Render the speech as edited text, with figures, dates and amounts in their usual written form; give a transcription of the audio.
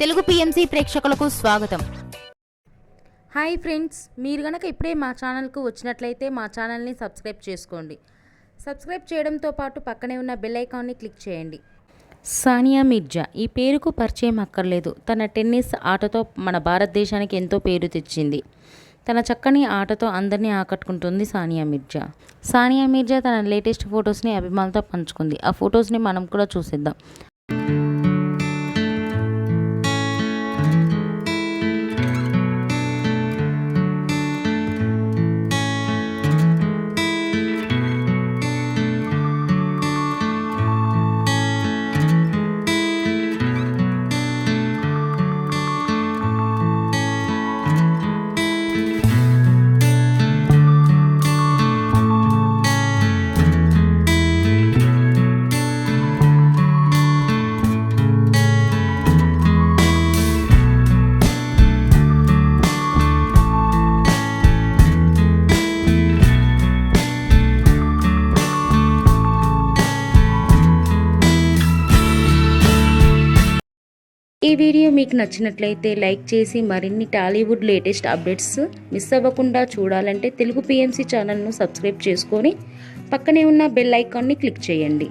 Telugu PMC ప్రేక్షకులకు స్వాగతం. Hi friends, మీరు గనక ఇప్పుడే మా ఛానల్కు వచ్చినట్లయితే మా ఛానల్ని సబ్స్క్రైబ్ చేసుకోండి. సబ్స్క్రైబ్ చేయడంతో పాటు పక్కనే ఉన్న బెల్ ఐకాన్ని క్లిక్ చేయండి. సానియా మీర్జా ఈ పేరుకు పరిచయం అక్కర్లేదు. తన టెన్నిస్ ఆటతో మన భారతదేశానికి ఎంతో పేరు తెచ్చింది. తన చక్కని ఆటతో అందరినీ ఆకట్టుకుంటుంది సానియా మీర్జా. సానియా మీర్జా తన లేటెస్ట్ ఫొటోస్ని అభిమానులతో పంచుకుంది. ఆ ఫొటోస్ని మనం కూడా చూసేద్దాం. ఈ వీడియో మీకు నచ్చినట్లయితే లైక్ చేసి మరిన్ని టాలీవుడ్ లేటెస్ట్ అప్డేట్స్ మిస్ అవ్వకుండా చూడాలంటే తెలుగు పిఎంసి ఛానల్ను సబ్స్క్రైబ్ చేసుకొని పక్కనే ఉన్న బెల్ ఐకాన్ని క్లిక్ చేయండి.